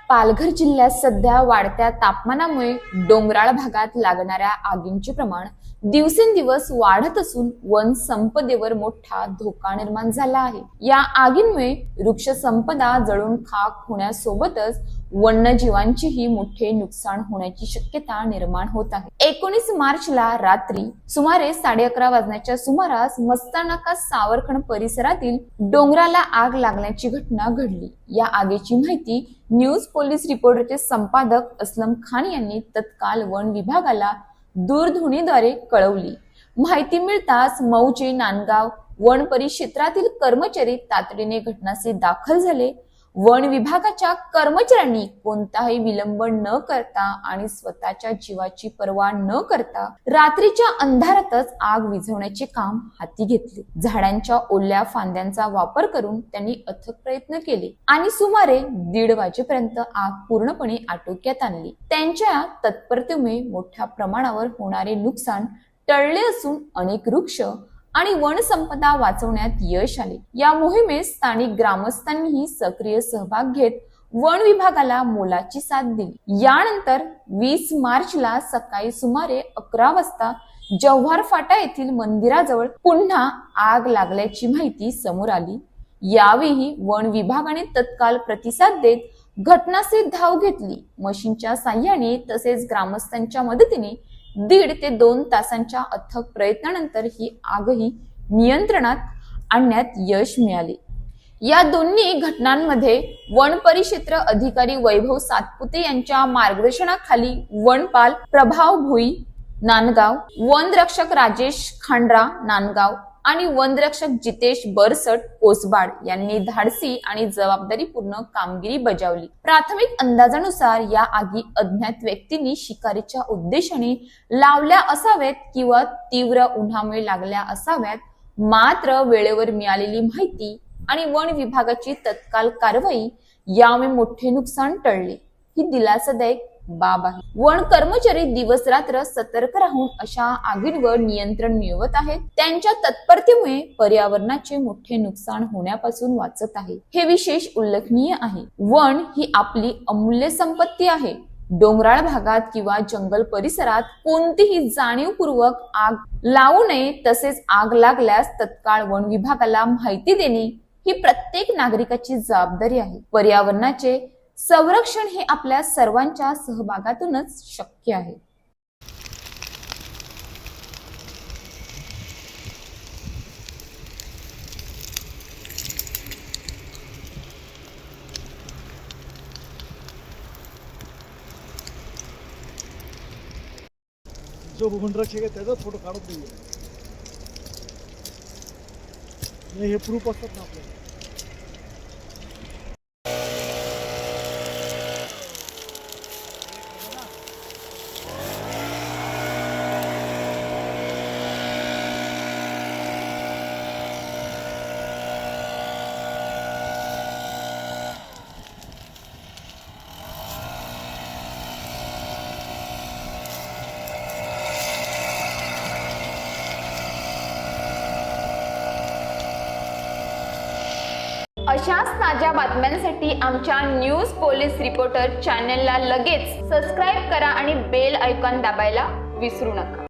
पालघर जिल्ह्यात सध्या वाढत्या तापमानामुळे डोंगराळ भागात लागणाऱ्या आगींचे प्रमाण दिवसेंदिवस वाढत असून वन संपदेवर मोठा धोका निर्माण झाला आहे। या आगींमुळे वृक्ष संपदा जळून खाक होण्यासोबतच वन्यजीवांचेही मोठे नुकसान होण्याची शक्यता निर्माण होत आहे। 19 मार्चला रात्री सुमारे 11:30 वाजण्याच्या सुमारास मस्तानाका सावरखंड परिसरातील डोंगराला आग लागण्याची घटना घडली। या आगीची माहिती न्यूज पोलीस रिपोर्टरचे संपादक असलम खान यांनी तत्काळ वन विभागाला दूरध्वनीद्वारे कळवली। माहिती मिळताच मौजे नांदगाव वन परिक्षेत्रातील कर्मचारी तातडीने घटनास्थळी दाखल झाले। वन विभागाच्या कर्मचाऱ्यांनी कोणताही विलंब न करता आणि स्वतःच्या जीवाची पर्वा न करता रात्रीच्या अंधारातच आग विझवण्याचे काम हाती घेतले। झाडांच्या ओल्या फांद्यांचा वापर करून त्यांनी अथक प्रयत्न केले आणि सुमारे 1:30 वाजेपर्यंत आग पूर्णपणे आटोक्यात आणली। त्यांच्या तत्परतेमुळे मोठ्या प्रमाणावर होणारे नुकसान टळले असून अनेक वृक्ष आणि वनसंपदा वाचवण्यात यश आले। या मोहिमेत स्थानिक ग्रामस्थांनीही सक्रिय सहभाग घेत वन विभागाला मोलाची साथ दिली। यानंतर 20 मार्चला सकाळी सुमारे 11 वाजता जव्हार फाटा येथील मंदिराजवळ पुन्हा आग लागल्याची माहिती समोर आली। यावेळी वन विभागाने तत्काळ प्रतिसाद देत घटनास्थळी धाव घेतली। मशीनच्या साह्याने तसेच ग्रामस्थांच्या मदतीने 1.5 ते 2 तासांच्या अथक प्रयत्नानंतर ही आगही नियंत्रणात आणण्यात यश मिळाले। या दोन्ही घटनांमध्ये वन परिक्षेत्र अधिकारी वैभव सातपुते यांच्या मार्गदर्शनाखाली वनपाल प्रभाव भोई नांदगाव, वनरक्षक राजेश खांड्रा नांदगाव आणि वनरक्षक जितेश बरसट कोसबाड यांनी धाडसी आणि जबाबदारीपूर्ण कामगिरी बजावली। प्राथमिक अंदाजानुसार या आगी अज्ञात व्यक्तींनी शिकारीच्या उद्देशाने लावल्या असाव्यात किंवा तीव्र उन्हामुळे लागल्या असाव्यात। मात्र वेळेवर मिळालेली माहिती आणि वन विभागाची तत्काळ कारवाई यामुळे मोठे नुकसान टळले। ही दिलासादायक बाब आहे। वन कर्मचारी दिवस रात्र सतर्क राहून अशा आगींवर नियंत्रण मिळवत आहेत। त्यांच्या तत्परतेमुळे पर्यावरणाचे मोठे नुकसान होण्यापासून वाचत आहे, हे विशेष उल्लेखनीय आहे। वन ही आपली अमूल्य संपत्ती आहे। डोंगराळ भागात किंवा जंगल परिसरात कोणतीही जाणीवपूर्वक आग लावू नये, तसेच आग लागल्यास तत्काळ वन विभागाला माहिती देणे ही प्रत्येक नागरिकाची जबाबदारी आहे। पर्यावरणाचे संरक्षण हे आपल्या सर्वांच्या सहभागातूनच शक्य आहे। जो वनरक्षक आहे त्याचा फोटो काढत नाही, हे प्रूफ असतात ना आपल्याला। अशाच ताज्या बातम्यांसाठी आमच्या न्यूज पोलीस रिपोर्टर चॅनलला लगेच सबस्क्राईब करा आणि बेल आयकॉन दाबायला विसरू नका।